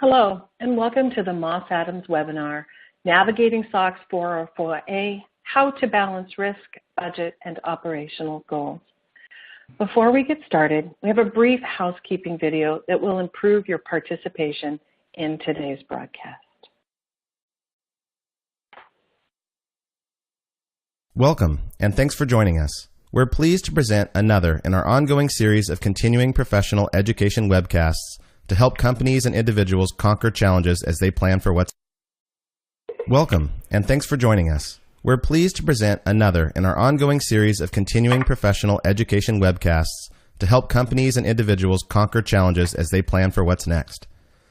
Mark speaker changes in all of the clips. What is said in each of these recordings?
Speaker 1: Hello, and welcome to the Moss Adams webinar, Navigating SOX 404A, How to Balance Risk, Budget, and Operational Goals. Before we get started, we have a brief housekeeping video that will improve your participation in today's broadcast.
Speaker 2: Welcome, and thanks for joining us. We're pleased to present another in our ongoing series of continuing professional education webcasts to help companies and individuals conquer challenges as they plan for what's. Welcome, and thanks for joining us. We're pleased to present another in our ongoing series of continuing professional education webcasts to help companies and individuals conquer challenges as they plan for what's next.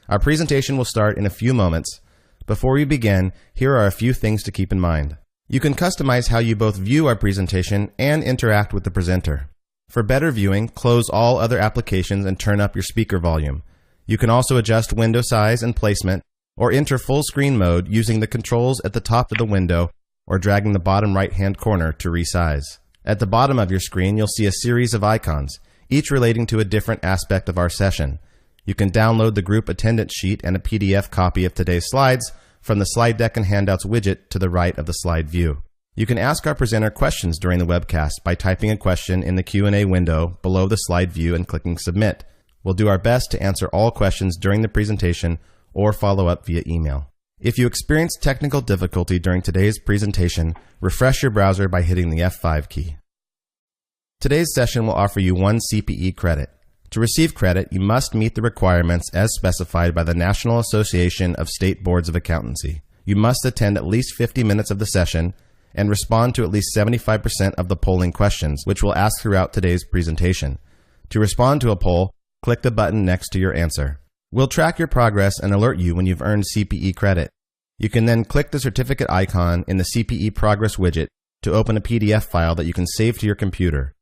Speaker 2: Our presentation will start in a few moments. Before we begin, here are a few things to keep in mind. You can customize how you both view our presentation and interact with the presenter. For better viewing, close all other applications and turn up your speaker volume. You can also adjust window size and placement or enter full screen mode using the controls at the top of the window or dragging the bottom right-hand corner to resize. At the bottom of your screen, you'll see a series of icons, each relating to a different aspect of our session. You can download the group attendance sheet and a PDF copy of today's slides from the slide deck and handouts widget to the right of the slide view. You can ask our presenter questions during the webcast by typing a question in the Q&A window below the slide view and clicking Submit. We'll do our best to answer all questions during the presentation or follow up via email. If you experience technical difficulty during today's presentation, refresh your browser by hitting the F5 key. Today's session will offer you 1 CPE credit. To receive credit, you must meet the requirements as specified by the National Association of State Boards of Accountancy. You must attend at least 50 minutes of the session and respond to at least 75% of the polling questions, which we'll ask throughout today's presentation. To respond to a poll, click the button next to your answer. We'll track your progress and alert you when you've earned CPE credit. You can then click the certificate icon in the CPE Progress widget to open a PDF file that you can save to your computer.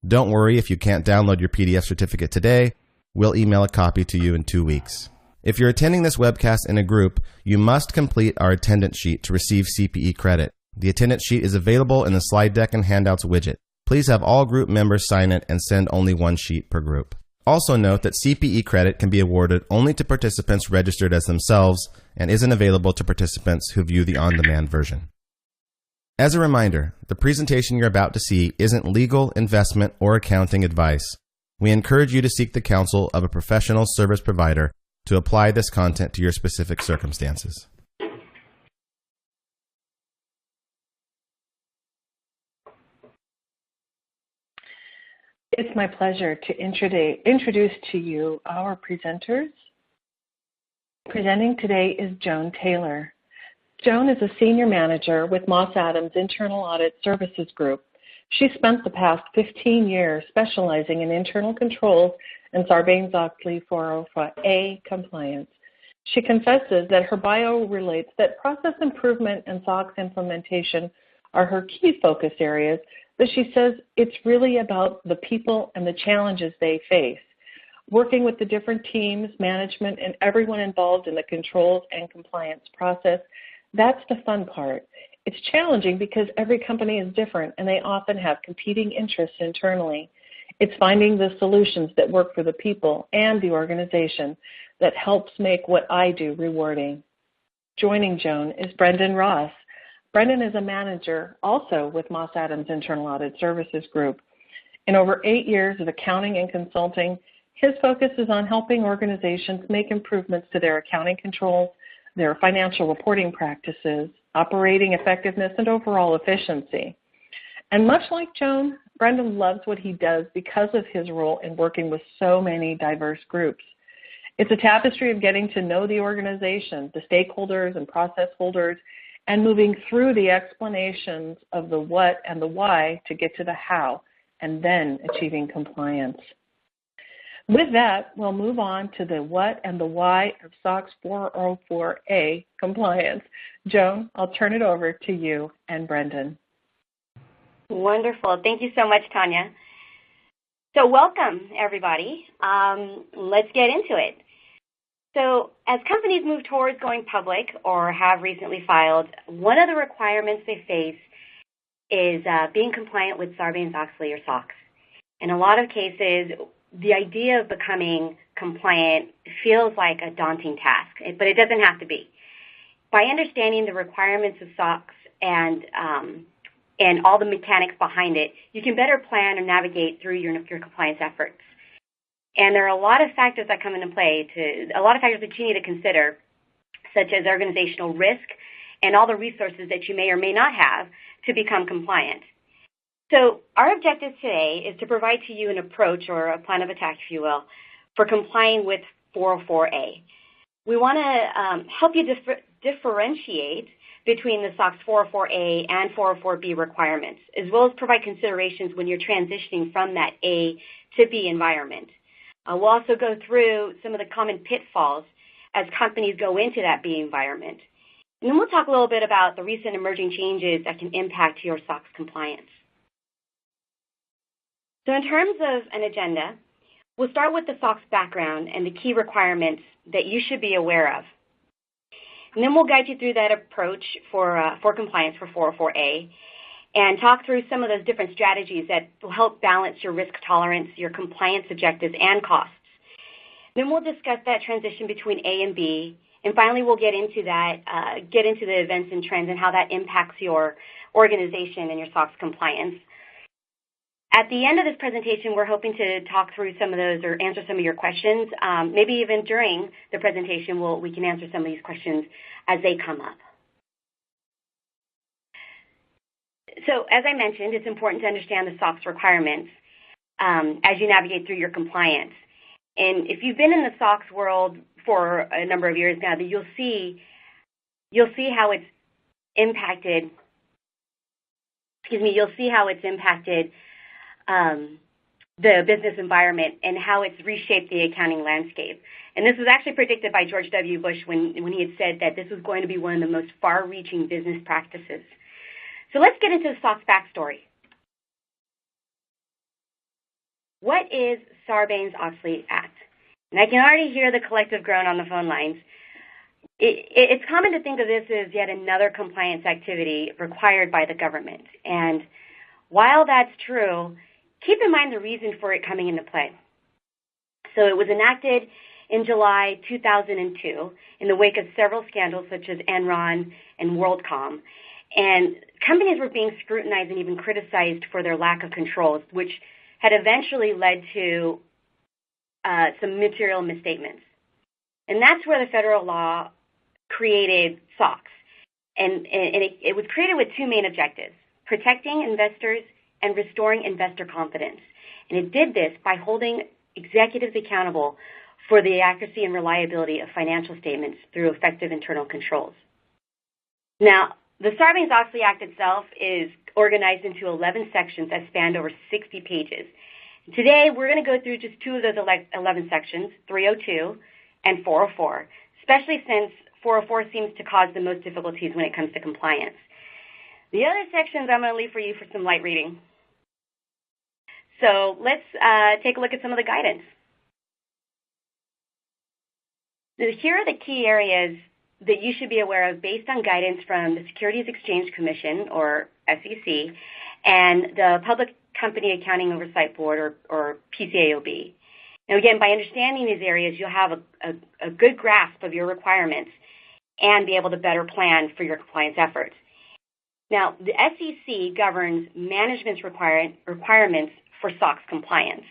Speaker 2: Don't worry if you can't download your PDF certificate today. We'll email a copy to you in 2 weeks. If you're attending this webcast in a group, you must complete our attendance sheet to receive CPE credit. The attendance sheet is available in the slide deck and handouts widget. Please have all group members sign it and send only 1 sheet per group. Also note that CPE credit can be awarded only to participants registered as themselves and isn't available to participants who view the on-demand version. As a reminder, the presentation you're about to see isn't legal, investment, or accounting advice. We encourage you to seek the counsel of a professional service provider to apply this content to your specific circumstances.
Speaker 1: It's my pleasure to introduce to you our presenters. Presenting today is Joan Taylor. Joan is a senior manager with Moss Adams Internal Audit Services Group. She spent the past 15 years specializing in internal controls and Sarbanes-Oxley 404A compliance. She confesses that her bio relates that process improvement and SOX implementation are her key focus areas, but she says it's really about the people and the challenges they face. Working with the different teams, management, and everyone involved in the controls and compliance process, that's the fun part. It's challenging because every company is different and they often have competing interests internally. It's finding the solutions that work for the people and the organization that helps make what I do rewarding. Joining Joan is Brendan Ross. Brendan is a manager also with Moss Adams Internal Audit Services Group. In over 8 years of accounting and consulting, his focus is on helping organizations make improvements to their accounting controls, their financial reporting practices, operating effectiveness, and overall efficiency. And much like Joan, Brendan loves what he does because of his role in working with so many diverse groups. It's a tapestry of getting to know the organization, the stakeholders and process holders, and moving through the explanations of the what and the why to get to the how, and then achieving compliance. With that, we'll move on to the what and the why of SOX 404A compliance. Joan, I'll turn it over to you and Brendan.
Speaker 3: Wonderful. Thank you so much, Tanya. So welcome, everybody. Let's get into it. So as companies move towards going public or have recently filed, one of the requirements they face is being compliant with Sarbanes-Oxley or SOX. In a lot of cases, the idea of becoming compliant feels like a daunting task, but it doesn't have to be. By understanding the requirements of SOX and all the mechanics behind it, you can better plan and navigate through your compliance efforts. And there are a lot of factors that come into play, a lot of factors that you need to consider, such as organizational risk and all the resources that you may or may not have to become compliant. So our objective today is to provide to you an approach or a plan of attack, if you will, for complying with 404A. We want to help you differentiate between the SOX 404A and 404B requirements, as well as provide considerations when you're transitioning from that A to B environment. We'll also go through some of the common pitfalls as companies go into that B environment. And then we'll talk a little bit about the recent emerging changes that can impact your SOX compliance. So in terms of an agenda, we'll start with the SOX background and the key requirements that you should be aware of. And then we'll guide you through that approach for compliance for 404A and talk through some of those different strategies that will help balance your risk tolerance, your compliance objectives, and costs. Then we'll discuss that transition between A and B, and finally we'll get into the events and trends and how that impacts your organization and your SOX compliance. At the end of this presentation, we're hoping to talk through some of those or answer some of your questions. Maybe even during the presentation, we can answer some of these questions as they come up. So as I mentioned, it's important to understand the SOX requirements as you navigate through your compliance. And if you've been in the SOX world for a number of years now, that you'll see how it's impacted. You'll see how it's impacted the business environment and how it's reshaped the accounting landscape. And this was actually predicted by George W. Bush when he had said that this was going to be one of the most far-reaching business practices. So let's get into the SOX backstory. What is Sarbanes-Oxley Act? And I can already hear the collective groan on the phone lines. It's common to think of this as yet another compliance activity required by the government. And while that's true, keep in mind the reason for it coming into play. So it was enacted in July 2002 in the wake of several scandals such as Enron and WorldCom. And companies were being scrutinized and even criticized for their lack of controls, which had eventually led to some material misstatements. And that's where the federal law created SOX. And it was created with two main objectives: protecting investors and restoring investor confidence. And it did this by holding executives accountable for the accuracy and reliability of financial statements through effective internal controls. Now, the Sarbanes-Oxley Act itself is organized into 11 sections that spanned over 60 pages. Today, we're going to go through just two of those 11 sections, 302 and 404, especially since 404 seems to cause the most difficulties when it comes to compliance. The other sections I'm going to leave for you for some light reading. So let's take a look at some of the guidance. So here are the key areas that you should be aware of based on guidance from the Securities Exchange Commission, or SEC, and the Public Company Accounting Oversight Board, or PCAOB. Now again, by understanding these areas, you'll have a good grasp of your requirements and be able to better plan for your compliance efforts. Now, the SEC governs management's requirements for SOX compliance.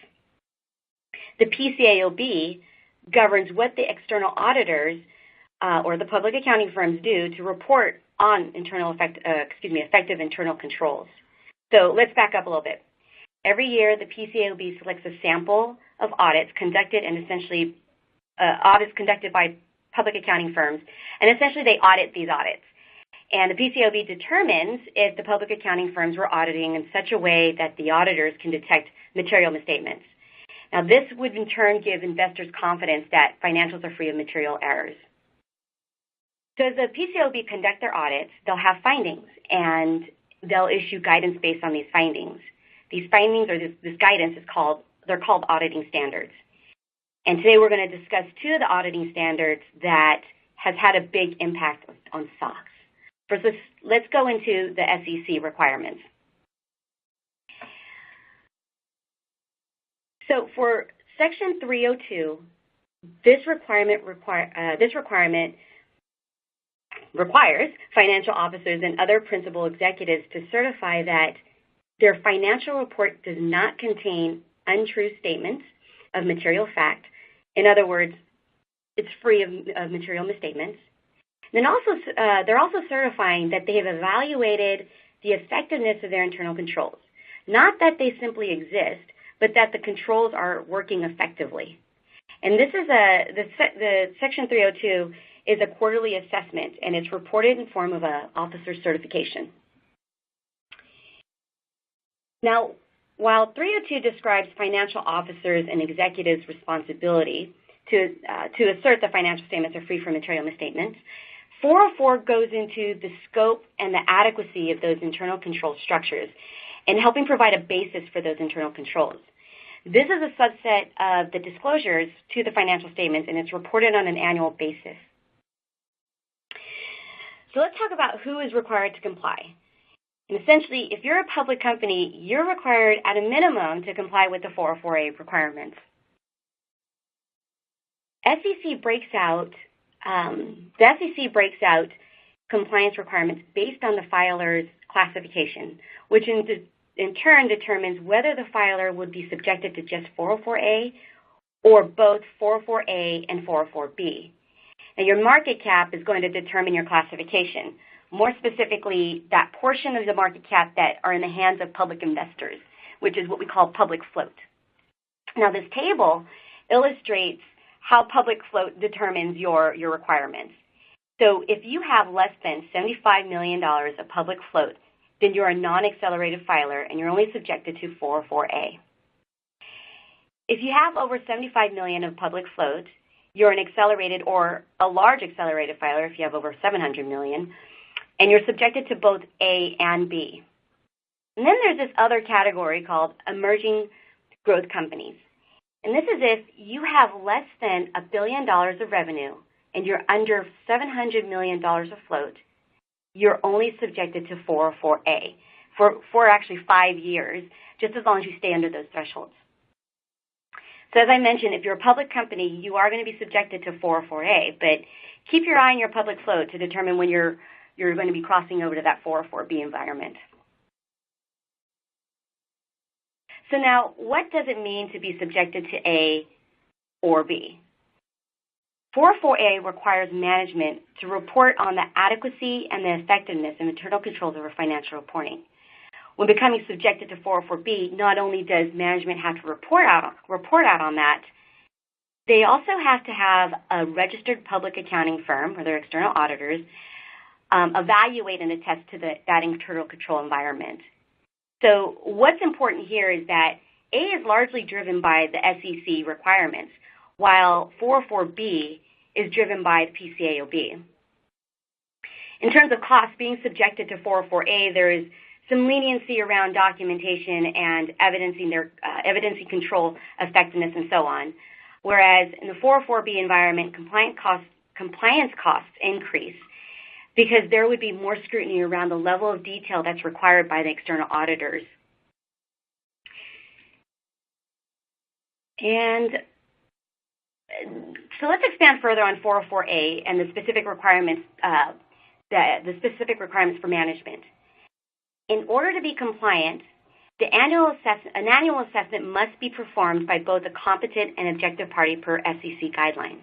Speaker 3: The PCAOB governs what the external auditors or the public accounting firms do to report on effective internal controls. So let's back up a little bit. Every year, the PCAOB selects a sample of audits conducted by public accounting firms, and essentially they audit these audits. And the PCAOB determines if the public accounting firms were auditing in such a way that the auditors can detect material misstatements. Now, this would in turn give investors confidence that financials are free of material errors. So as the PCAOB conduct their audits, they'll have findings, and they'll issue guidance based on these findings. These findings, or this guidance, they're called Auditing Standards. And today we're going to discuss two of the auditing standards that has had a big impact on SOX. First, let's go into the SEC requirements. So for Section 302, this requirement requires financial officers and other principal executives to certify that their financial report does not contain untrue statements of material fact. In other words, it's free of material misstatements. Then they're also certifying that they have evaluated the effectiveness of their internal controls. Not that they simply exist, but that the controls are working effectively. And this is the Section 302 is a quarterly assessment, and it's reported in form of an officer certification. Now, while 302 describes financial officers and executives' responsibility to assert the financial statements are free from material misstatements, 404 goes into the scope and the adequacy of those internal control structures and helping provide a basis for those internal controls. This is a subset of the disclosures to the financial statements, and it's reported on an annual basis. So let's talk about who is required to comply. And essentially, if you're a public company, you're required at a minimum to comply with the 404A requirements. SEC breaks out compliance requirements based on the filer's classification, which in turn determines whether the filer would be subjected to just 404A or both 404A and 404B. Now, your market cap is going to determine your classification. More specifically, that portion of the market cap that are in the hands of public investors, which is what we call public float. Now, this table illustrates how public float determines your requirements. So if you have less than $75 million of public float, then you're a non-accelerated filer and you're only subjected to 404A. If you have over $75 million of public float, you're an accelerated or a large accelerated filer if you have over $700 million, and you're subjected to both A and B. And then there's this other category called emerging growth companies. And this is if you have less than $1 billion of revenue and you're under $700 million of float, you're only subjected to 404A for actually 5 years, just as long as you stay under those thresholds. So as I mentioned, if you're a public company, you are going to be subjected to 404A, but keep your eye on your public float to determine when you're going to be crossing over to that 404B environment. So now, what does it mean to be subjected to A or B? 404A requires management to report on the adequacy and the effectiveness of internal controls over financial reporting. When becoming subjected to 404B, not only does management have to report out on that, they also have to have a registered public accounting firm, or their external auditors, evaluate and attest to that internal control environment. So what's important here is that A is largely driven by the SEC requirements, while 404B is driven by the PCAOB. In terms of costs, being subjected to 404A, there is some leniency around documentation and evidencing control effectiveness and so on. Whereas in the 404B environment, compliance costs increase because there would be more scrutiny around the level of detail that's required by the external auditors. And so let's expand further on 404A and the specific requirements, for management. In order to be compliant, an annual assessment must be performed by both a competent and objective party per SEC guidelines.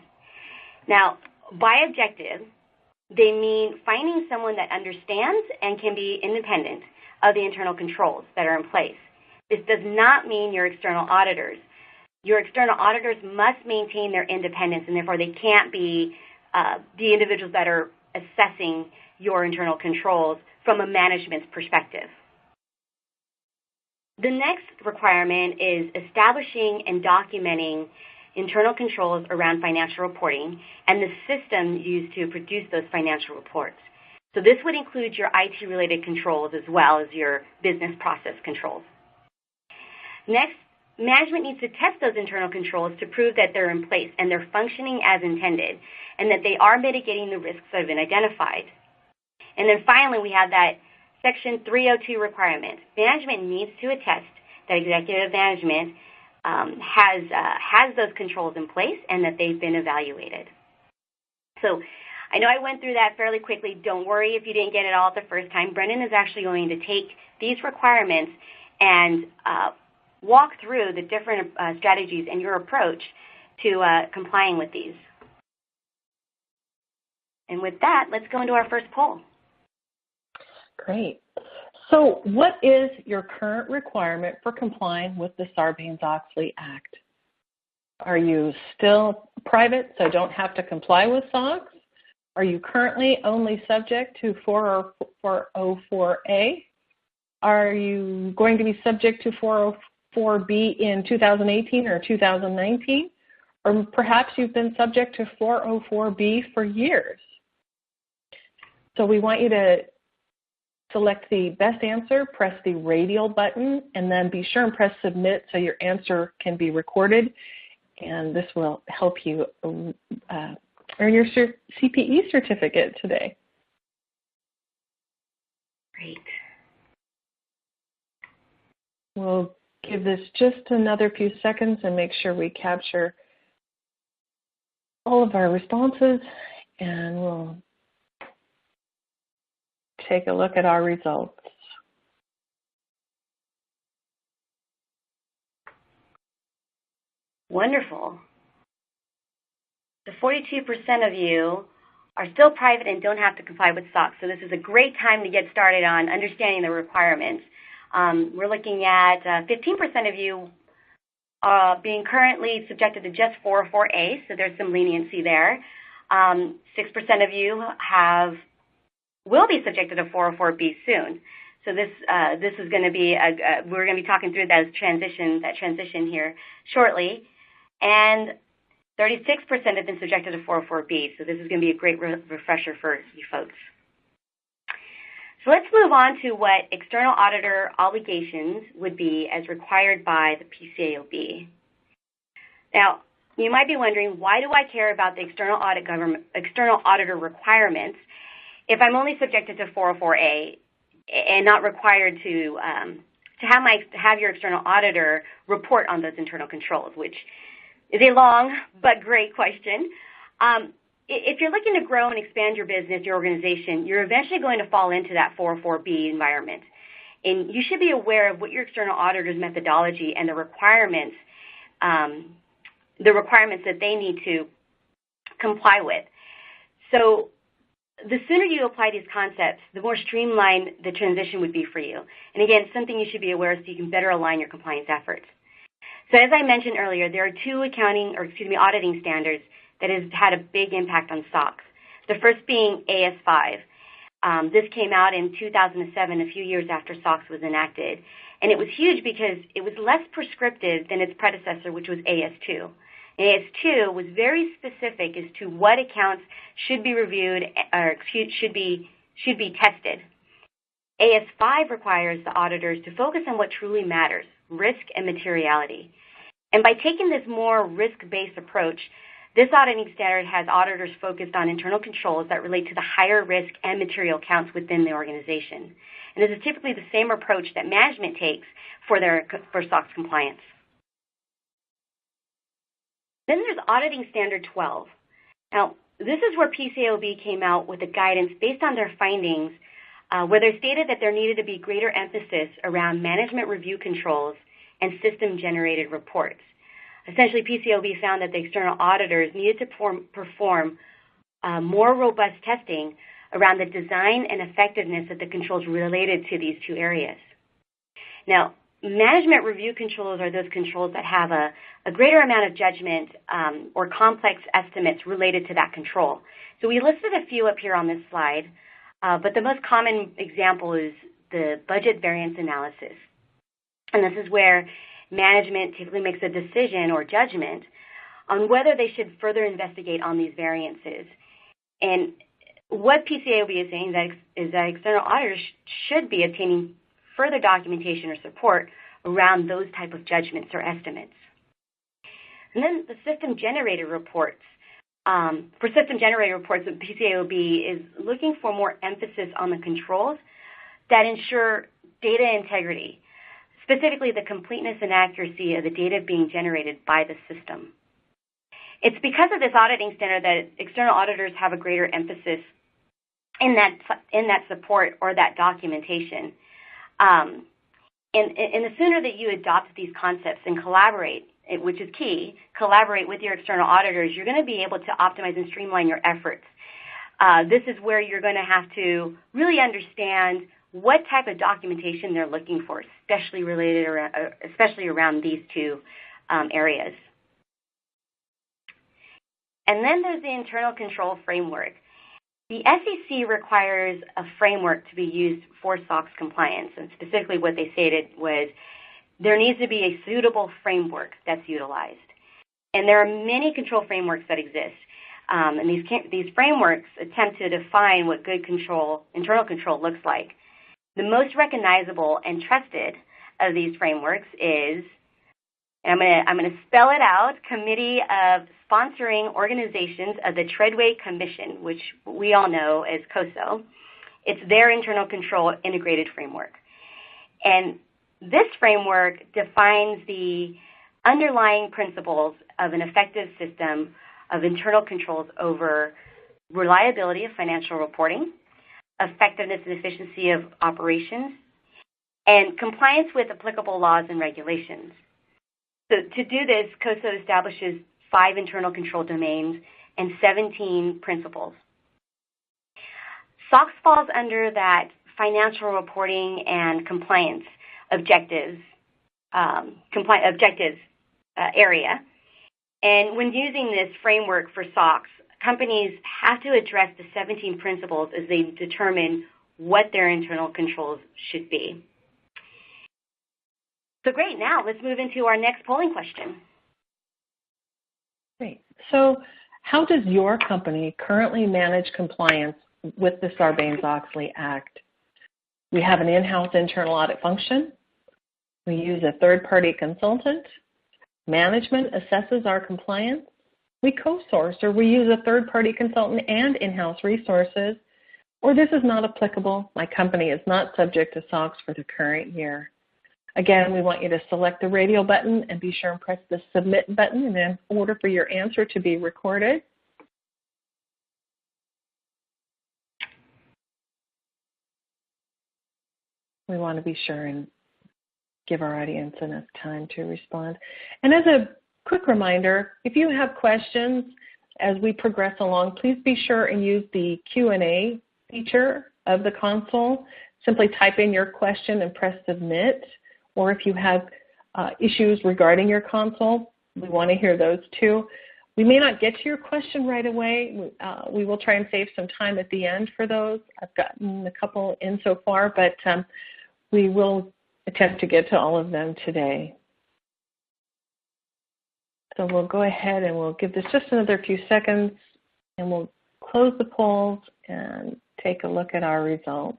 Speaker 3: Now, by objective, they mean finding someone that understands and can be independent of the internal controls that are in place. This does not mean your external auditors. Your external auditors must maintain their independence, and therefore they can't be the individuals that are assessing your internal controls from a management's perspective. The next requirement is establishing and documenting internal controls around financial reporting and the system used to produce those financial reports. So this would include your IT-related controls as well as your business process controls. Next, management needs to test those internal controls to prove that they're in place and they're functioning as intended and that they are mitigating the risks that have been identified. And then finally, we have that Section 302 requirement. Management needs to attest that executive management has those controls in place and that they've been evaluated. So I know I went through that fairly quickly. Don't worry if you didn't get it all the first time. Brendan is actually going to take these requirements and walk through the different strategies and your approach to complying with these. And with that, let's go into our first poll.
Speaker 1: Great. So what is your current requirement for complying with the Sarbanes-Oxley Act? Are you still private, so don't have to comply with SOX? Are you currently only subject to 404A? Are you going to be subject to 404B in 2018 or 2019? Or perhaps you've been subject to 404B for years. So we want you to select the best answer, press the radial button, and then be sure and press submit so your answer can be recorded. And this will help you earn your CPE certificate today.
Speaker 3: Great.
Speaker 1: We'll give this just another few seconds and make sure we capture all of our responses, and we'll take a look at our results.
Speaker 3: Wonderful. The 42% of you are still private and don't have to comply with SOX. So this is a great time to get started on understanding the requirements. We're looking at 15% of you being currently subjected to just 404A, so there's some leniency there. 6% of you will be subjected to 404B soon. So this is going to be we're going to be talking through that transition here shortly, and 36% have been subjected to 404B. So this is going to be a great refresher for you folks. So let's move on to what external auditor obligations would be as required by the PCAOB. Now, you might be wondering, why do I care about the external auditor requirements if I'm only subjected to 404A and not required to have your external auditor report on those internal controls, which is a long but great question. If you're looking to grow and expand your business, your organization, you're eventually going to fall into that 404B environment. And you should be aware of what your external auditor's methodology and the requirements that they need to comply with. So the sooner you apply these concepts, the more streamlined the transition would be for you. And again, something you should be aware of so you can better align your compliance efforts. So as I mentioned earlier, there are two auditing standards that has had a big impact on SOX. The first being AS5. This came out in 2007, a few years after SOX was enacted. And it was huge because it was less prescriptive than its predecessor, which was AS2. AS2 was very specific as to what accounts should be reviewed or should be tested. AS5 requires the auditors to focus on what truly matters, risk and materiality. And by taking this more risk-based approach, this auditing standard has auditors focused on internal controls that relate to the higher risk and material counts within the organization. And this is typically the same approach that management takes for SOX compliance. Then there's Auditing Standard 12. Now, this is where PCAOB came out with a guidance based on their findings where they stated that there needed to be greater emphasis around management review controls and system-generated reports. Essentially, PCAOB found that the external auditors needed to perform more robust testing around the design and effectiveness of the controls related to these two areas. Now, management review controls are those controls that have a greater amount of judgment or complex estimates related to that control. So we listed a few up here on this slide, but the most common example is the budget variance analysis. And this is where management typically makes a decision or judgment on whether they should further investigate on these variances. And what PCAOB is saying is that external auditors should be obtaining further documentation or support around those type of judgments or estimates. And then the system-generated reports. For system-generated reports, the PCAOB is looking for more emphasis on the controls that ensure data integrity. specifically the completeness and accuracy of the data being generated by the system. It's because of this auditing standard that external auditors have a greater emphasis in that support or that documentation. And the sooner that you adopt these concepts and collaborate, which is key, collaborate with your external auditors, you're going to be able to optimize and streamline your efforts. This is where you're going to have to really understand what type of documentation they're looking for, especially around these two areas. And then there's the internal control framework. The SEC requires a framework to be used for SOX compliance, and specifically what they stated was there needs to be a suitable framework that's utilized. And there are many control frameworks that exist, and these frameworks attempt to define what good control, internal control looks like. The most recognizable and trusted of these frameworks is, and I'm going to spell it out, Committee of Sponsoring Organizations of the Treadway Commission, which we all know as COSO. It's their internal control integrated framework. And this framework defines the underlying principles of an effective system of internal controls over reliability of financial reporting, effectiveness and efficiency of operations, and compliance with applicable laws and regulations. So to do this, COSO establishes 5 internal control domains and 17 principles. SOX falls under that financial reporting and compliance objectives area. And when using this framework for SOX, companies have to address the 17 principles as they determine what their internal controls should be. So great, now let's move into our next polling question.
Speaker 1: Great. So how does your company currently manage compliance with the Sarbanes-Oxley Act? We have an in-house internal audit function. We use a third-party consultant. Management assesses our compliance. We co-source, or we use a third-party consultant and in-house resources. Or this is not applicable. My company is not subject to SOX for the current year. Again, we want you to select the radio button and be sure and press the submit button in order for your answer to be recorded. We want to be sure and give our audience enough time to respond. And as a quick reminder, if you have questions as we progress along, please be sure and use the Q&A feature of the console. Simply type in your question and press submit. Or if you have issues regarding your console, we want to hear those too. We may not get to your question right away. We will try and save some time at the end for those. I've gotten a couple in so far, but we will attempt to get to all of them today. So we'll go ahead and we'll give this just another few seconds, and we'll close the polls and take a look at our results.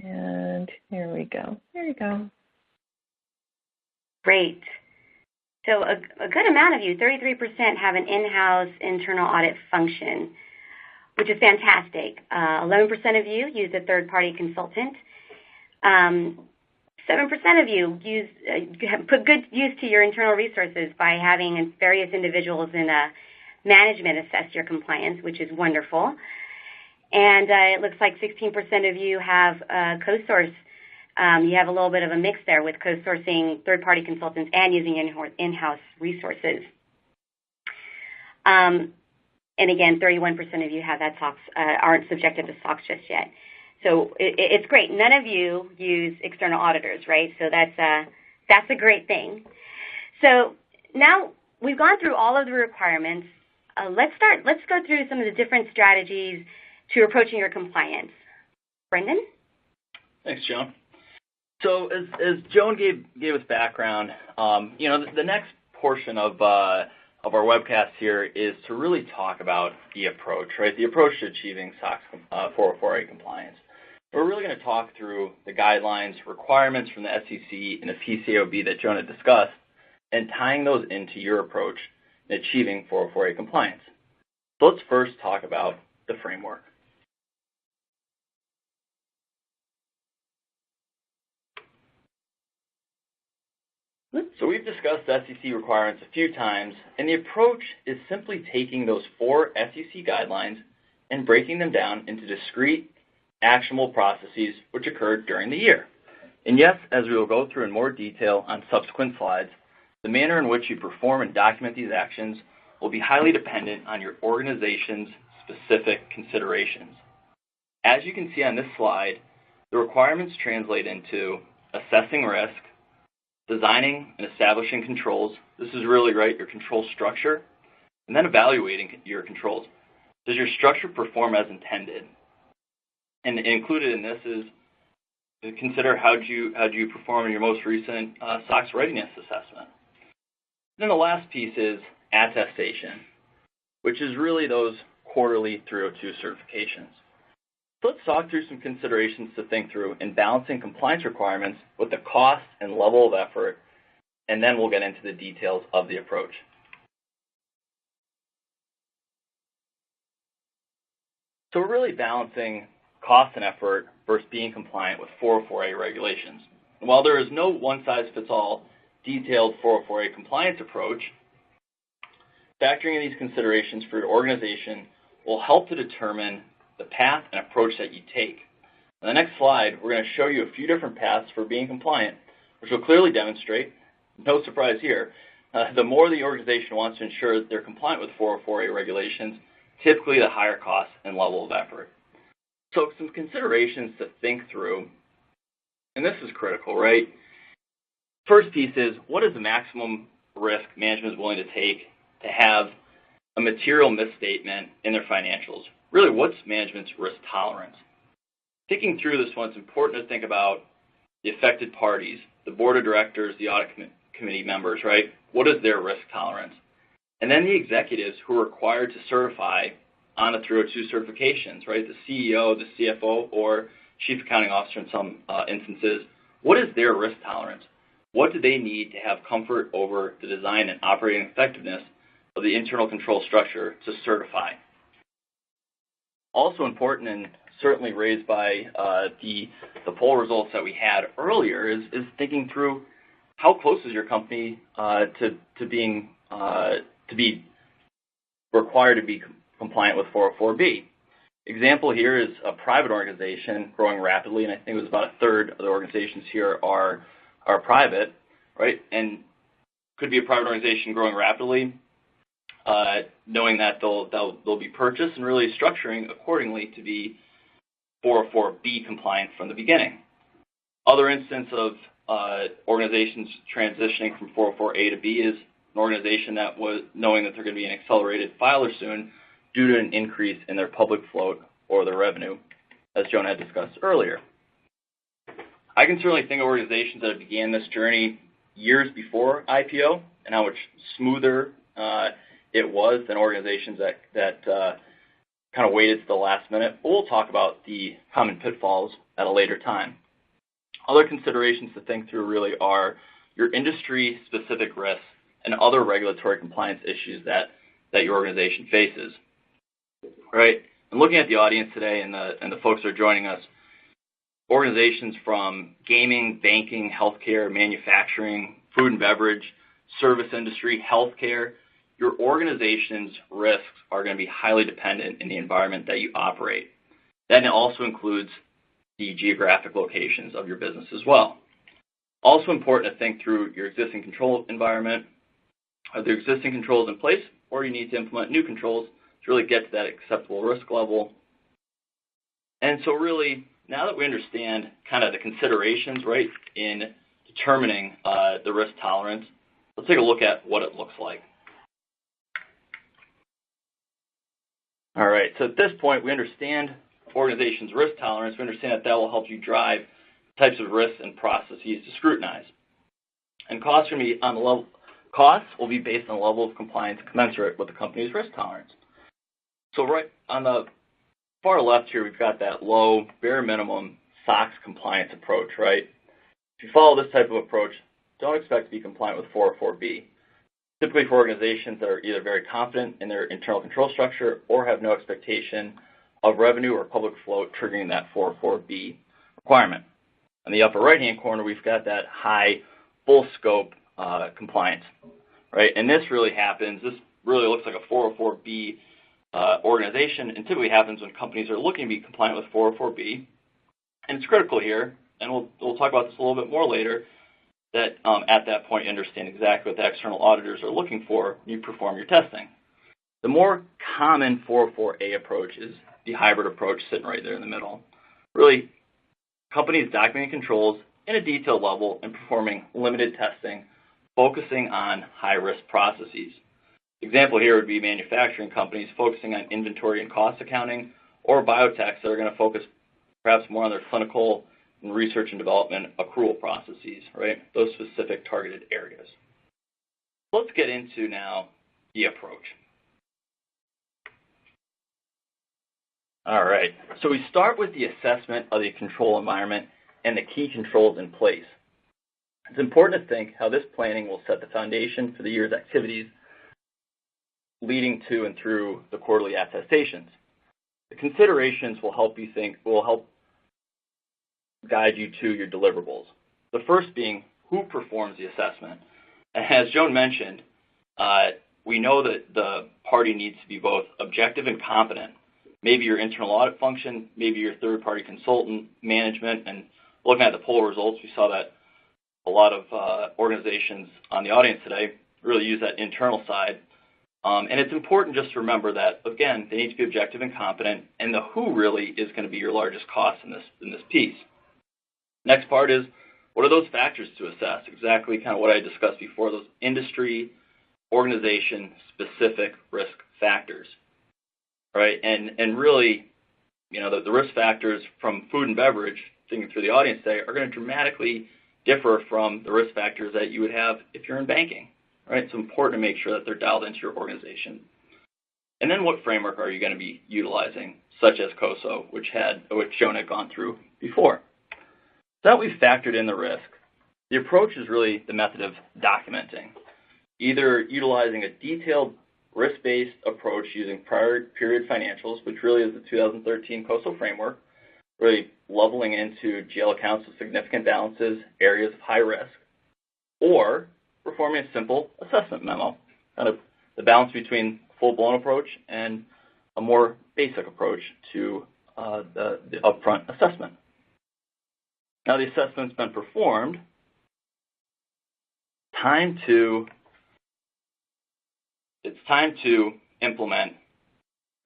Speaker 1: And here we go. There you go.
Speaker 3: Great. So a good amount of you, 33%, have an in-house internal audit function, which is fantastic. 11% of you use a third-party consultant. 7% of you put good use to your internal resources by having various individuals in management assess your compliance, which is wonderful. And it looks like 16% of you have co-source. You have a little bit of a mix there with co-sourcing third-party consultants and using in-house resources. And again, 31% of you have that SOX, aren't subjected to SOX just yet. So it's great. None of you use external auditors, right? So that's a great thing. So now we've gone through all of the requirements. Let's go through some of the different strategies to approaching your compliance. Brendan?
Speaker 4: Thanks, Joan. So as Joan gave us background, the next portion of our webcast here is to really talk about the approach, right? The approach to achieving SOX 404A compliance. We're really going to talk through the guidelines, requirements from the SEC and the PCAOB that Joan had discussed, and tying those into your approach in achieving 404A compliance. So let's first talk about the framework. So we've discussed SEC requirements a few times, and the approach is simply taking those 4 SEC guidelines and breaking them down into discrete, actionable processes which occurred during the year. And yes, as we will go through in more detail on subsequent slides, the manner in which you perform and document these actions will be highly dependent on your organization's specific considerations. As you can see on this slide, the requirements translate into assessing risk, designing and establishing controls. This is really your control structure, and then evaluating your controls. Does your structure perform as intended? And included in this is to consider how do you perform in your most recent SOX readiness assessment. Then the last piece is attestation, which is really those quarterly 302 certifications. So let's talk through some considerations to think through in balancing compliance requirements with the cost and level of effort, and then we'll get into the details of the approach. So we're really balancing cost and effort versus being compliant with 404A regulations. And while there is no one-size-fits-all detailed 404A compliance approach, factoring in these considerations for your organization will help to determine the path and approach that you take. On the next slide, we're going to show you a few different paths for being compliant, which will clearly demonstrate, no surprise here, the more the organization wants to ensure that they're compliant with 404A regulations, typically the higher cost and level of effort. So some considerations to think through, and this is critical, right? First piece is, what is the maximum risk management is willing to take to have a material misstatement in their financials? Really, what's management's risk tolerance? Thinking through this one, it's important to think about the affected parties, the board of directors, the audit committee members, right? What is their risk tolerance? And then the executives who are required to certify on the 302 certifications, right? The CEO, the CFO, or chief accounting officer in some instances. What is their risk tolerance? What do they need to have comfort over the design and operating effectiveness of the internal control structure to certify? Also important, and certainly raised by the poll results that we had earlier, is thinking through how close is your company to be required to be compliant with 404B. Example here is a private organization growing rapidly, and I think it was about a third of the organizations here are private, right? And could be a private organization growing rapidly, knowing that they'll be purchased and really structuring accordingly to be 404B compliant from the beginning. Other instance of organizations transitioning from 404A to B is an organization that was knowing that they're going to be an accelerated filer soon due to an increase in their public float or their revenue, as Joan had discussed earlier. I can certainly think of organizations that began this journey years before IPO and how much smoother it was than organizations that kind of waited to the last minute. But we'll talk about the common pitfalls at a later time. Other considerations to think through really are your industry-specific risks and other regulatory compliance issues that your organization faces. Right? And looking at the audience today and the folks that are joining us, organizations from gaming, banking, healthcare, manufacturing, food and beverage, service industry, healthcare, your organization's risks are going to be highly dependent in the environment that you operate. That also includes the geographic locations of your business as well. Also important to think through your existing control environment. Are there existing controls in place, or you need to implement new controls to really get to that acceptable risk level? And so really, now that we understand kind of the considerations, right, in determining the risk tolerance, let's take a look at what it looks like. All right, so at this point, we understand organization's risk tolerance. We understand that will help you drive types of risks and processes to scrutinize. And costs will be based on the level of compliance commensurate with the company's risk tolerance. So right on the far left here, we've got that low, bare minimum SOX compliance approach, right? If you follow this type of approach, don't expect to be compliant with 404B. Typically for organizations that are either very confident in their internal control structure or have no expectation of revenue or public float triggering that 404B requirement. On the upper right-hand corner, we've got that high, full scope compliance, right? And this really happens, this really looks like a 404B organization, and typically happens when companies are looking to be compliant with 404B. And it's critical here, and we'll talk about this a little bit more later, that at that point you understand exactly what the external auditors are looking for when you perform your testing. The more common 404A approach is the hybrid approach sitting right there in the middle. Really, companies documenting controls in a detailed level and performing limited testing, focusing on high-risk processes. Example here would be manufacturing companies focusing on inventory and cost accounting, or biotechs that are going to focus perhaps more on their clinical and research and development accrual processes, right? Those specific targeted areas. Let's get into now the approach. All right, so we start with the assessment of the control environment and the key controls in place. It's important to think how this planning will set the foundation for the year's activities leading to and through the quarterly attestations. The considerations will help guide you to your deliverables. The first being who performs the assessment. As Joan mentioned, we know that the party needs to be both objective and competent. Maybe your internal audit function, maybe your third-party consultant, management, and looking at the poll results, we saw that a lot of organizations on the audience today really use that internal side. And it's important just to remember that, again, they need to be objective and competent, and the who really is going to be your largest cost in this piece. Next part is, what are those factors to assess? Exactly kind of what I discussed before, those industry, organization-specific risk factors, right? And really, the risk factors from food and beverage, thinking through the audience today, are going to dramatically differ from the risk factors that you would have if you're in banking, right? It's important to make sure that they're dialed into your organization. And then what framework are you going to be utilizing, such as COSO, which Joan had gone through before. So that we've factored in the risk, the approach is really the method of documenting, either utilizing a detailed risk-based approach using prior period financials, which really is the 2013 COSO framework, really leveling into GL accounts with significant balances, areas of high risk, or performing a simple assessment memo, kind of the balance between a full-blown approach and a more basic approach to the upfront assessment. Now the assessment's been performed, it's time to implement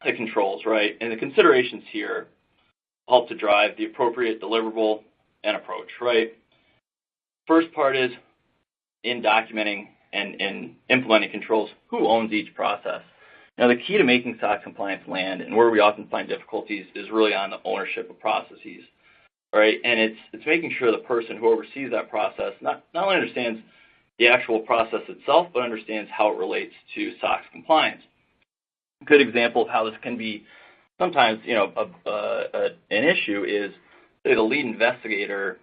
Speaker 4: the controls, right? And the considerations here help to drive the appropriate deliverable and approach, right? First part is in documenting and in implementing controls, who owns each process? Now the key to making SOX compliance land, and where we often find difficulties, is really on the ownership of processes, right? And it's making sure the person who oversees that process not only understands the actual process itself, but understands how it relates to SOX compliance. A good example of how this can be sometimes, an issue is, say, the lead investigator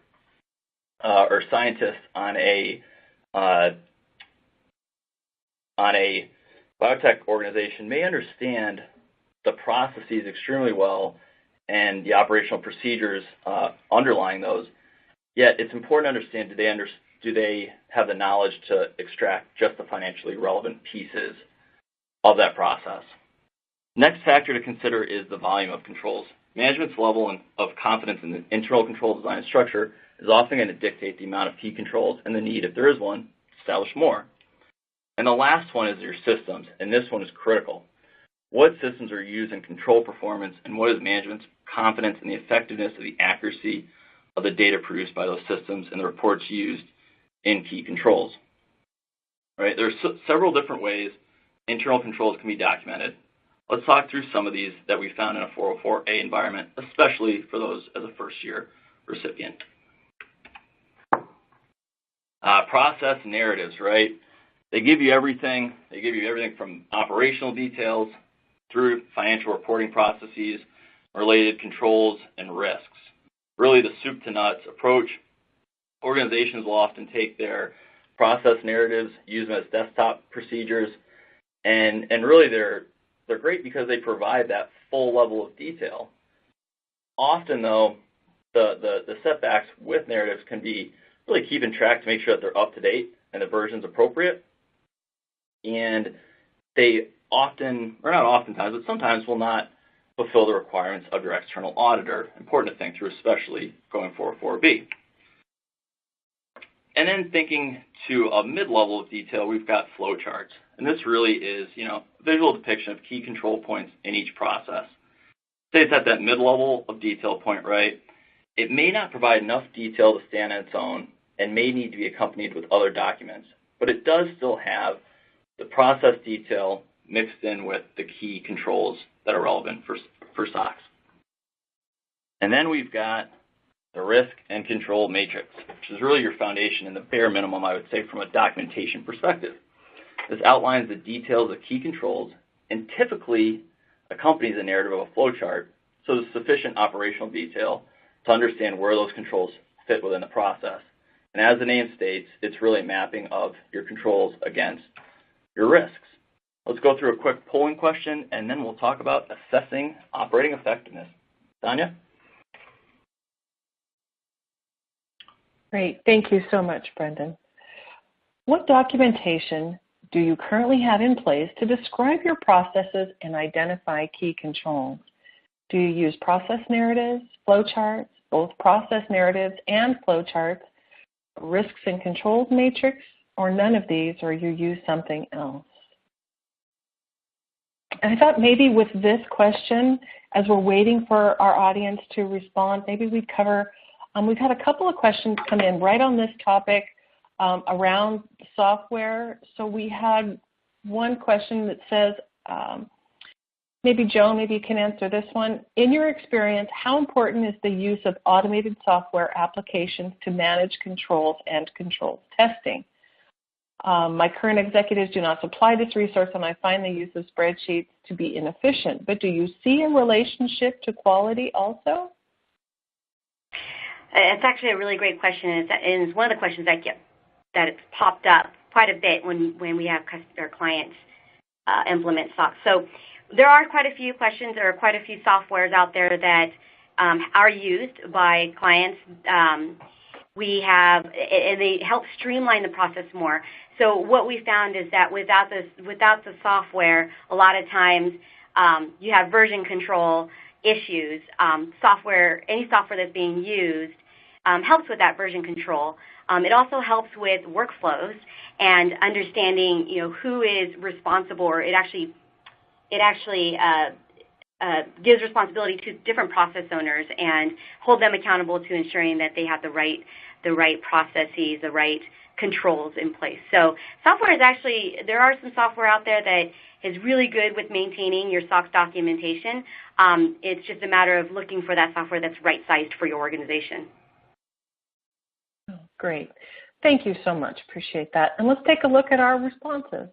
Speaker 4: or scientist on a biotech organization may understand the processes extremely well and the operational procedures underlying those. Yet it's important to understand, do they have the knowledge to extract just the financially relevant pieces of that process? Next factor to consider is the volume of controls. Management's level of confidence in the internal control design and structure is often going to dictate the amount of key controls and the need, if there is one, to establish more. And the last one is your systems, and this one is critical. What systems are used in control performance, and what is management's confidence in the effectiveness of the accuracy of the data produced by those systems and the reports used in key controls? Right? There are several different ways internal controls can be documented. Let's talk through some of these that we found in a 404A environment, especially for those as a first-year recipient. Process narratives, right? They give you everything. They give you everything from operational details through financial reporting processes, related controls, and risks. Really the soup to nuts approach. Organizations will often take their process narratives, use them as desktop procedures, and really they're great because they provide that full level of detail. Often, though, the setbacks with narratives can be really keeping track to make sure that they're up to date and the version's appropriate. And they often, or not oftentimes, but sometimes will not fulfill the requirements of your external auditor. Important to think through, especially going 404B. And then thinking to a mid-level of detail, we've got flowcharts. And this really is, a visual depiction of key control points in each process. Say it's at that mid-level of detail point, right? It may not provide enough detail to stand on its own and may need to be accompanied with other documents, but it does still have the process detail mixed in with the key controls that are relevant for SOX. And then we've got the risk and control matrix, which is really your foundation and the bare minimum, I would say, from a documentation perspective. This outlines the details of key controls and typically accompanies a narrative of a flowchart, so there's sufficient operational detail to understand where those controls fit within the process. And as the name states, it's really a mapping of your controls against your risks. Let's go through a quick polling question, and then we'll talk about assessing operating effectiveness. Tanya?
Speaker 1: Great. Thank you so much, Brendan. What documentation do you currently have in place to describe your processes and identify key controls? Do you use process narratives, flowcharts, both process narratives and flowcharts, risks and controls matrix, or none of these, or you use something else? And I thought maybe with this question, as we're waiting for our audience to respond, maybe we'd cover, we've had a couple of questions come in right on this topic around software. So we had one question that says, maybe Joan, maybe you can answer this one. In your experience, how important is the use of automated software applications to manage controls and controls testing? My current executives do not supply this resource, and I find the use of spreadsheets to be inefficient. But do you see a relationship to quality also?
Speaker 3: It's actually a really great question, and it's one of the questions that it's popped up quite a bit when we have our clients implement SOX. So there are quite a few questions, there are quite a few softwares out there that are used by clients. And they help streamline the process more. So what we found is that without the software, a lot of times you have version control issues. Any software that's being used helps with that version control. It also helps with workflows and understanding, who is responsible, or it actually gives responsibility to different process owners and hold them accountable to ensuring that they have the right processes, the right controls in place. So software is there are some software out there that is really good with maintaining your SOX documentation. It's just a matter of looking for that software that's right-sized for your organization.
Speaker 1: Oh, great. Thank you so much. Appreciate that. And let's take a look at our responses.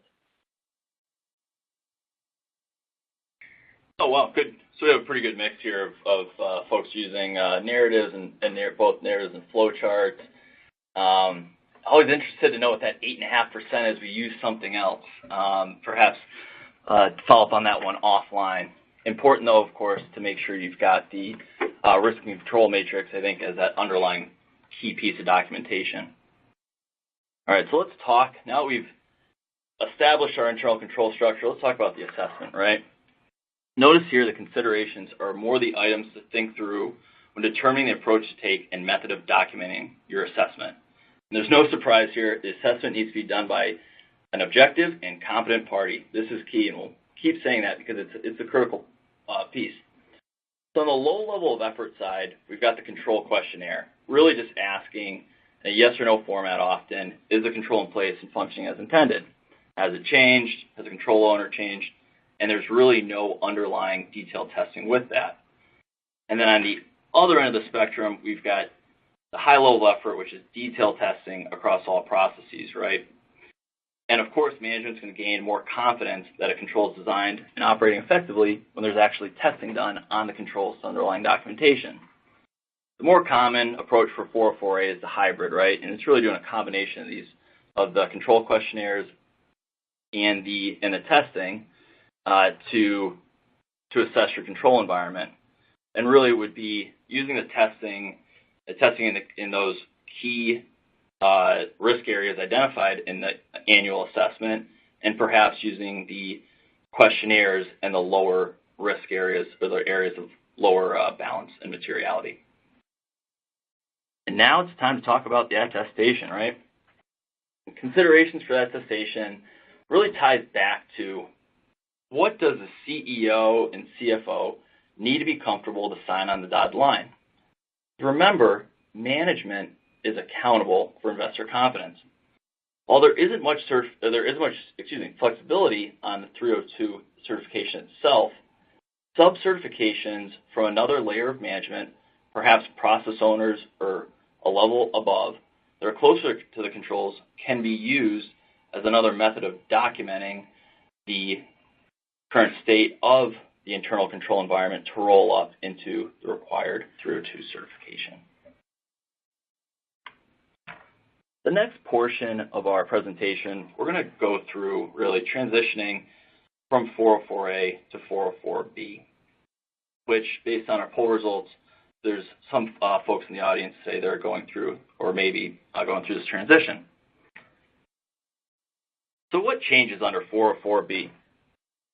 Speaker 4: Oh, wow, good. So we have a pretty good mix here of folks using narratives and both narratives and flowcharts. Always interested to know what that 8.5% is we use something else. Perhaps follow up on that one offline. Important, though, of course, to make sure you've got the risk and control matrix, I think, as that underlying key piece of documentation. All right, so let's talk. Now we've established our internal control structure, let's talk about the assessment, right? Notice here the considerations are more the items to think through when determining the approach to take and method of documenting your assessment. And there's no surprise here. The assessment needs to be done by an objective and competent party. This is key, and we'll keep saying that because it's a critical piece. So on the low level of effort side, we've got the control questionnaire, really just asking in a yes or no format often, is the control in place and functioning as intended? Has it changed? Has the control owner changed? And there's really no underlying detailed testing with that. And then on the other end of the spectrum, we've got the high-level effort, which is detailed testing across all processes, right? And, of course, management's going to gain more confidence that a control is designed and operating effectively when there's actually testing done on the control's underlying documentation. The more common approach for 404A is the hybrid, right? And it's really doing a combination of these, of the control questionnaires and the testing to assess your control environment. And really it would be using the testing in those key risk areas identified in the annual assessment, and perhaps using the questionnaires and the lower risk areas, or the areas of lower balance and materiality. And now it's time to talk about the attestation, right? Considerations for attestation really ties back to what does the CEO and CFO need to be comfortable to sign on the dotted line. Remember, management is accountable for investor confidence. While there isn't much flexibility on the 302 certification itself, sub-certifications from another layer of management, perhaps process owners or a level above, that are closer to the controls, can be used as another method of documenting the current state of the internal control environment to roll up into the required 302 certification. The next portion of our presentation, we're going to go through really transitioning from 404A to 404B, which, based on our poll results, there's some folks in the audience say they're going through, or maybe going through this transition. So what changes under 404B?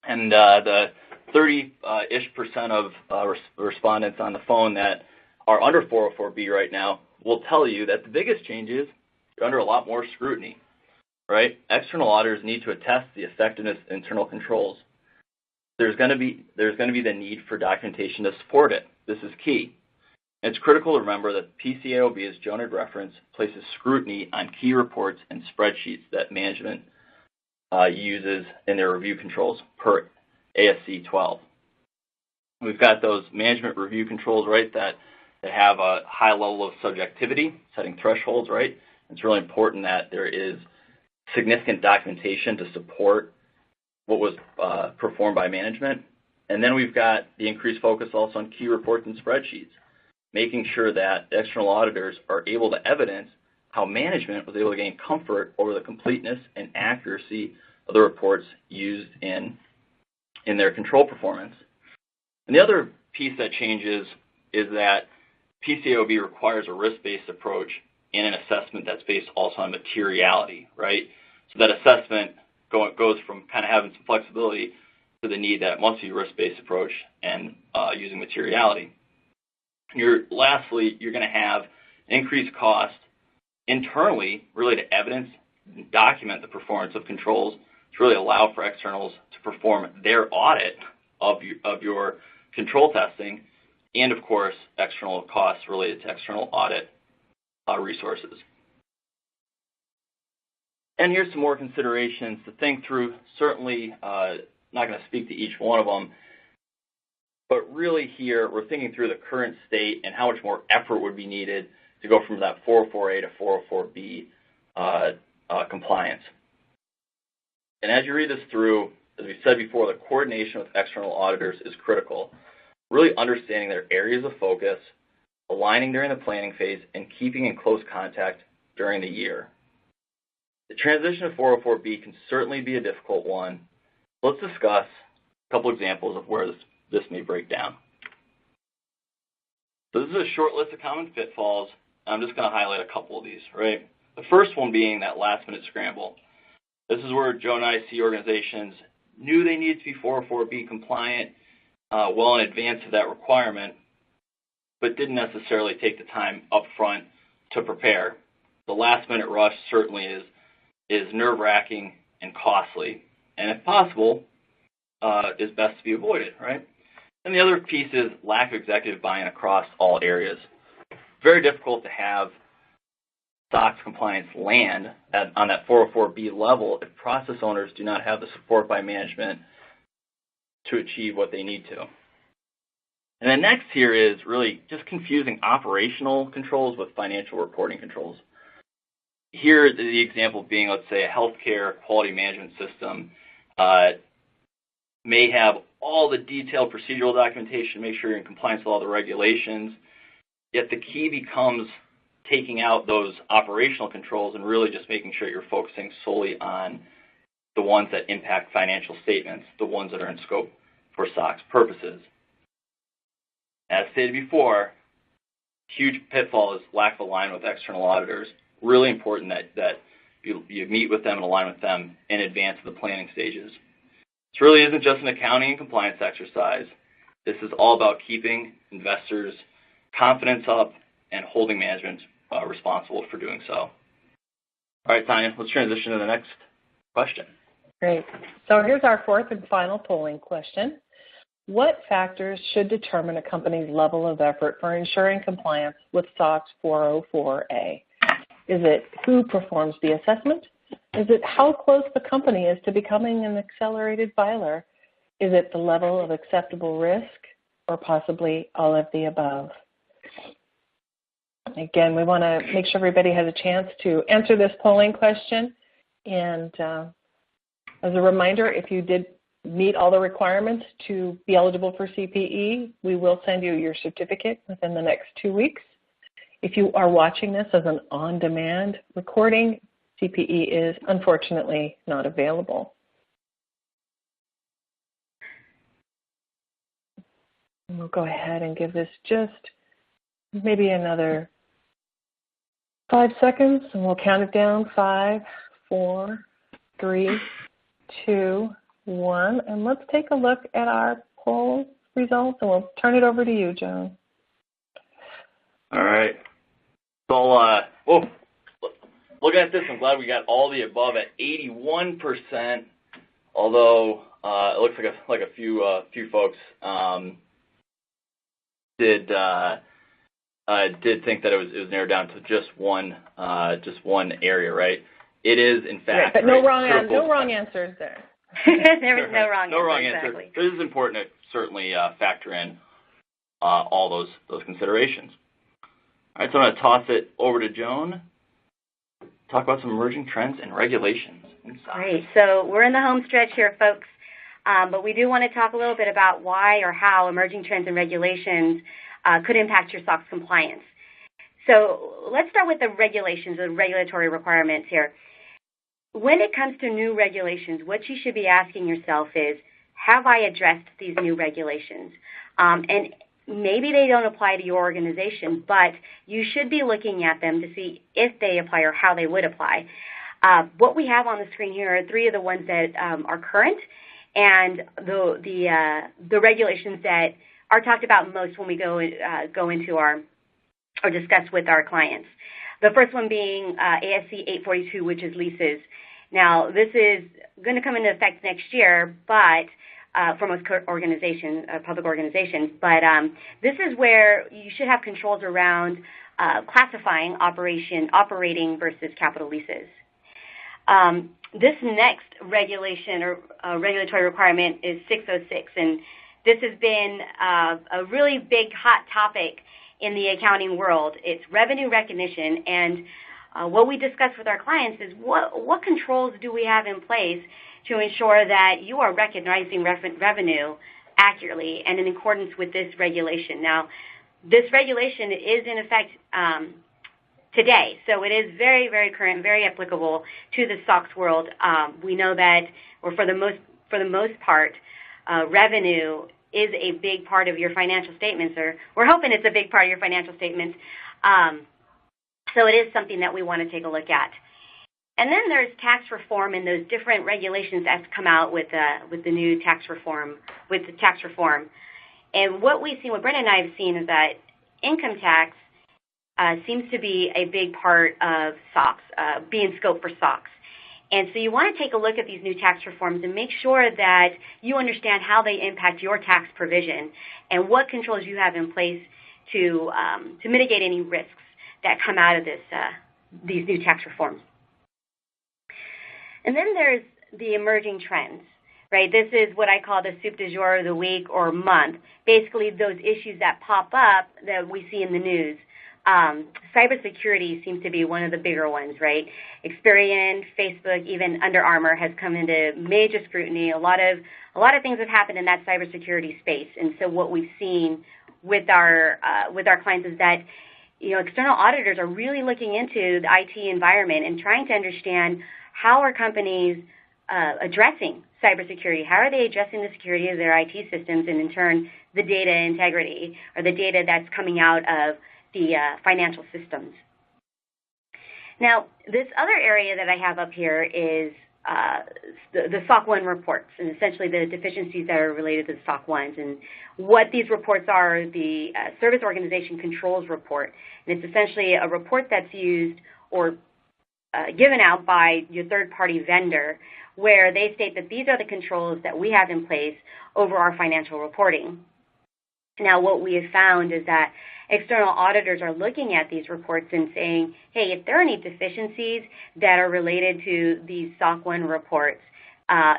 Speaker 4: And the 30-ish% of respondents on the phone that are under 404B right now will tell you that the biggest change is you're under a lot more scrutiny, right? External auditors need to attest the effectiveness of internal controls. There's going to be the need for documentation to support it. This is key. It's critical to remember that PCAOB, as Joan had referenced, places scrutiny on key reports and spreadsheets that management uses in their review controls per ASC 12. We've got those management review controls, right, that have a high level of subjectivity, setting thresholds, right? It's really important that there is significant documentation to support what was performed by management. And then we've got the increased focus also on key reports and spreadsheets, making sure that external auditors are able to evidence how management was able to gain comfort over the completeness and accuracy of the reports used in their control performance. And the other piece that changes is that PCAOB requires a risk-based approach and an assessment that's based also on materiality, right? So that assessment goes from kind of having some flexibility to the need that must be a risk-based approach and using materiality. Lastly, you're going to have increased cost internally, really to evidence and document the performance of controls to really allow for externals to perform their audit of your control testing, and of course, external costs related to external audit resources. And here's some more considerations to think through. Certainly, not going to speak to each one of them, but really here we're thinking through the current state and how much more effort would be needed to go from that 404A to 404B compliance. And as you read this through, as we said before, the coordination with external auditors is critical. Really understanding their areas of focus, aligning during the planning phase, and keeping in close contact during the year. The transition to 404B can certainly be a difficult one. Let's discuss a couple examples of where this may break down. So this is a short list of common pitfalls. I'm just going to highlight a couple of these, right? The first one being that last-minute scramble. This is where Joan and I see organizations knew they needed to be 404B compliant well in advance of that requirement, but didn't necessarily take the time up front to prepare. The last-minute rush certainly is nerve-wracking and costly, and if possible, is best to be avoided, right? And the other piece is lack of executive buy-in across all areas. Very difficult to have SOX compliance land on that 404B level if process owners do not have the support by management to achieve what they need to. And then next here is really just confusing operational controls with financial reporting controls. Here, the example being, let's say, a healthcare quality management system may have all the detailed procedural documentation, make sure you're in compliance with all the regulations, yet the key becomes taking out those operational controls and really just making sure you're focusing solely on the ones that impact financial statements, the ones that are in scope for SOX purposes. As stated before, huge pitfall is lack of alignment with external auditors. really important that you meet with them and align with them in advance of the planning stages. This really isn't just an accounting and compliance exercise. This is all about keeping investors' confidence up and holding management responsible for doing so. All right, Tanya, let's transition to the next question.
Speaker 1: Great. So here's our fourth and final polling question. What factors should determine a company's level of effort for ensuring compliance with SOX 404A? Is it who performs the assessment? Is it how close the company is to becoming an accelerated filer? Is it the level of acceptable risk, or possibly all of the above? Again, we want to make sure everybody has a chance to answer this polling question. And as a reminder, if you did meet all the requirements to be eligible for CPE, we will send you your certificate within the next 2 weeks. If you are watching this as an on-demand recording, CPE is unfortunately not available. And we'll go ahead and give this just maybe another 5 seconds, and we'll count it down. 5, 4, 3, 2, 1. And let's take a look at our poll results, and we'll turn it over to you, Joan.
Speaker 4: All right. So, looking at this, I'm glad we got all the above at 81%. Although it looks like a few folks did think that it was narrowed down to just one area, right? It is in fact.
Speaker 1: Right, but no wrong answers there.
Speaker 3: There was no wrong answer.
Speaker 4: No wrong answer.
Speaker 3: Exactly.
Speaker 4: This is important to certainly factor in all those considerations. All right, so I'm going to toss it over to Joan. Talk about some emerging trends and regulations.
Speaker 3: Great. So we're in the home stretch here, folks, but we do want to talk a little bit about why or how emerging trends and regulations could impact your SOX compliance. So let's start with the regulations, the regulatory requirements here. When it comes to new regulations, what you should be asking yourself is, have I addressed these new regulations? And maybe they don't apply to your organization, but you should be looking at them to see if they apply or how they would apply. What we have on the screen here are 3 of the ones that are current, and the regulations that are talked about most when we go into or discuss with our clients. The first one being ASC 842, which is leases. Now, this is going to come into effect next year, but for most organizations, public organizations. But this is where you should have controls around classifying operating versus capital leases. This next regulation or regulatory requirement is 606, and this has been a really big hot topic in the accounting world. It's revenue recognition, and what we discuss with our clients is what controls do we have in place to ensure that you are recognizing revenue accurately and in accordance with this regulation. Now, this regulation is in effect today, so it is very, very current, very applicable to the SOX world. We know that, or for the most part, revenue is a big part of your financial statements, or we're hoping it's a big part of your financial statements. So it is something that we want to take a look at. And then there's tax reform and those different regulations that's come out with the new tax reform, And what we've seen, what Brenda and I have seen, is that income tax seems to be a big part of SOX, being scope for SOX. And so you want to take a look at these new tax reforms and make sure that you understand how they impact your tax provision and what controls you have in place to mitigate any risks that come out of these new tax reforms. And then there's the emerging trends, right? This is what I call the soup du jour of the week or month, basically those issues that pop up that we see in the news. Cybersecurity seems to be one of the bigger ones, right? Experian, Facebook, even Under Armour has come into major scrutiny. A lot of things have happened in that cybersecurity space, and so what we've seen with our clients is that external auditors are really looking into the IT environment and trying to understand how are companies addressing cybersecurity? How are they addressing the security of their IT systems and, in turn, the data integrity or the data that's coming out of the financial systems? Now, this other area that I have up here is the SOC 1 reports, and essentially the deficiencies that are related to the SOC 1s. And what these reports are, the Service Organization Controls Report. And it's essentially a report that's used or given out by your third-party vendor, where they state that these are the controls that we have in place over our financial reporting. Now, what we have found is that external auditors are looking at these reports and saying, hey, if there are any deficiencies that are related to these SOC 1 reports,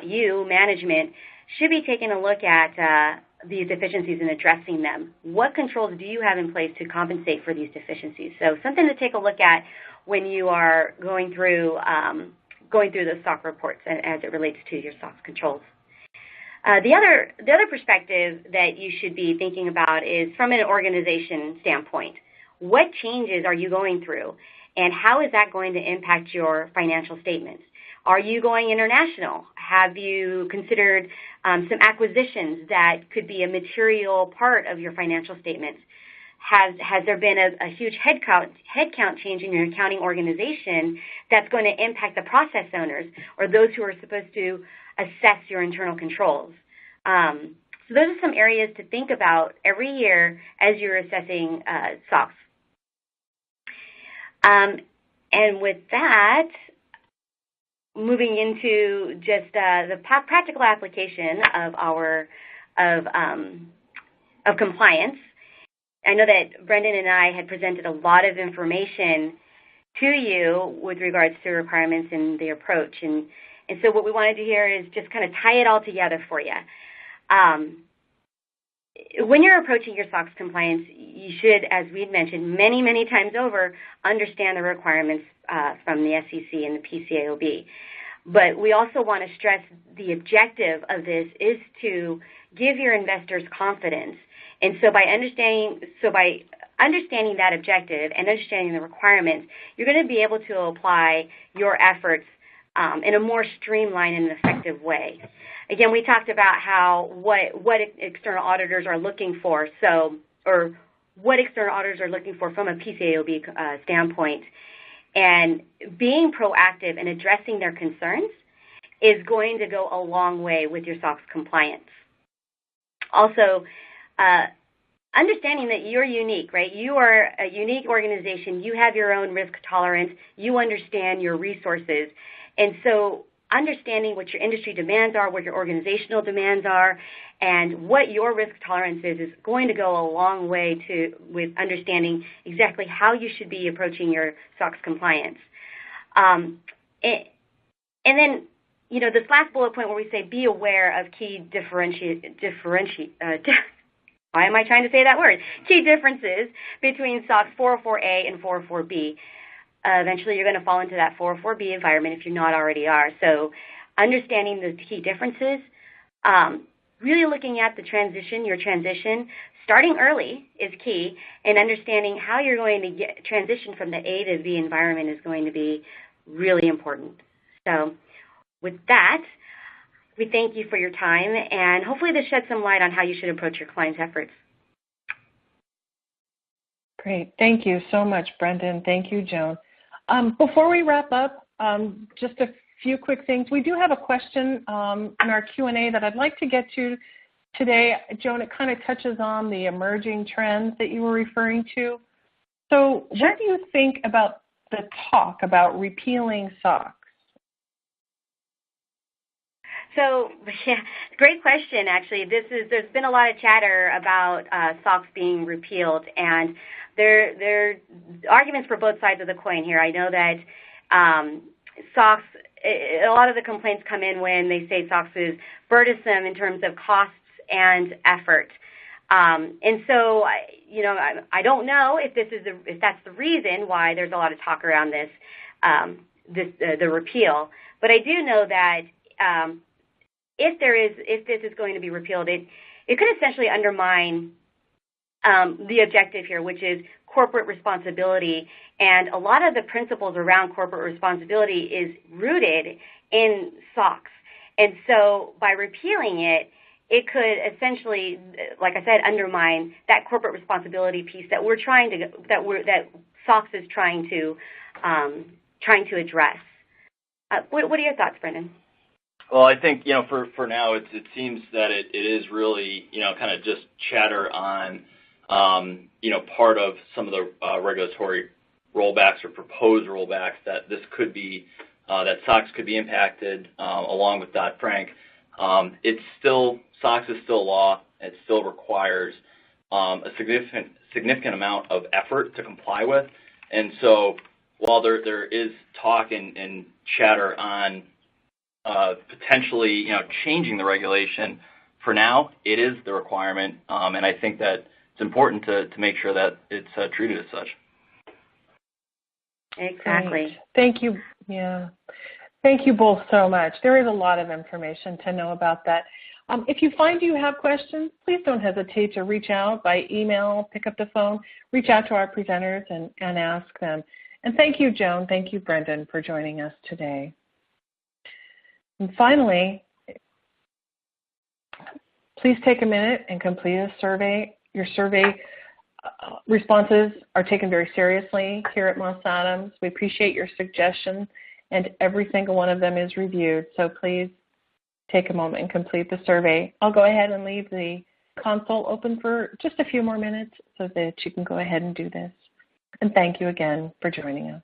Speaker 3: you, management, should be taking a look at these deficiencies and addressing them. What controls do you have in place to compensate for these deficiencies? So something to take a look at when you are going through the SOC reports as it relates to your SOX controls. The other perspective that you should be thinking about is from an organization standpoint. What changes are you going through, and how is that going to impact your financial statements? Are you going international? Have you considered some acquisitions that could be a material part of your financial statements? Has there been a huge headcount change in your accounting organization that's going to impact the process owners or those who are supposed to assess your internal controls? So those are some areas to think about every year as you're assessing SOX. And with that, moving into just the practical application of compliance. I know that Brendan and I had presented a lot of information to you with regards to requirements and the approach. And so what we wanted to hear is just kind of tie it all together for you. When you're approaching your SOX compliance, you should, as we've mentioned many, many times over, understand the requirements from the SEC and the PCAOB. But we also want to stress the objective of this is to give your investors confidence. And so by understanding that objective and understanding the requirements, you're going to be able to apply your efforts in a more streamlined and effective way. Again, we talked about what external auditors are looking for, or what external auditors are looking for from a PCAOB standpoint. And being proactive and addressing their concerns is going to go a long way with your SOX compliance. Also, understanding that you're unique, right? You are a unique organization. You have your own risk tolerance. You understand your resources. And so understanding what your industry demands are, what your organizational demands are, and what your risk tolerance is going to go a long way with understanding exactly how you should be approaching your SOX compliance. And then, this last bullet point where we say be aware of key why am I trying to say that word? Key differences between SOX 404A and 404B. Eventually, you're going to fall into that 404B environment if you not already are. So understanding the key differences, really looking at your transition, starting early is key, and understanding how you're going to transition from the A to B environment is going to be really important. So with that, we thank you for your time, and hopefully this sheds some light on how you should approach your client's efforts.
Speaker 1: Great. Thank you so much, Brendan. Thank you, Joan. Before we wrap up, just a few quick things. We do have a question in our Q&A that I'd like to get to today. Joan, it kind of touches on the emerging trends that you were referring to. So what do you think about the talk about repealing SOX?
Speaker 3: So, yeah, great question, actually. There's been a lot of chatter about SOX being repealed, and there are arguments for both sides of the coin here. I know that SOX, a lot of the complaints come in when they say SOX is burdensome in terms of costs and effort. And so, I don't know if that's the reason why there's a lot of talk around this, the repeal. But I do know that if this is going to be repealed, it could essentially undermine the objective here, which is corporate responsibility. And a lot of the principles around corporate responsibility is rooted in SOX. And so by repealing it, it could essentially, like I said, undermine that corporate responsibility piece that that SOX is trying to trying to address. What are your thoughts, Brendan?
Speaker 4: Well, I think, for now, it seems that it is really, kind of just chatter on, part of some of the regulatory rollbacks or proposed rollbacks that this could be, that SOX could be impacted along with Dodd-Frank. SOX is still law. It still requires a significant amount of effort to comply with. And so while there is talk and chatter on potentially, changing the regulation, for now, it is the requirement, and I think that it's important to make sure that it's treated as such.
Speaker 3: Exactly.
Speaker 1: Great. Thank you. Yeah. Thank you both so much. There is a lot of information to know about that. If you find you have questions, please don't hesitate to reach out by email, pick up the phone, reach out to our presenters and ask them. And thank you, Joan. Thank you, Brendan, for joining us today. And finally, please take a minute and complete a survey. Your survey responses are taken very seriously here at Moss Adams. We appreciate your suggestions, and every single one of them is reviewed. So please take a moment and complete the survey. I'll go ahead and leave the console open for just a few more minutes so that you can go ahead and do this. And thank you again for joining us.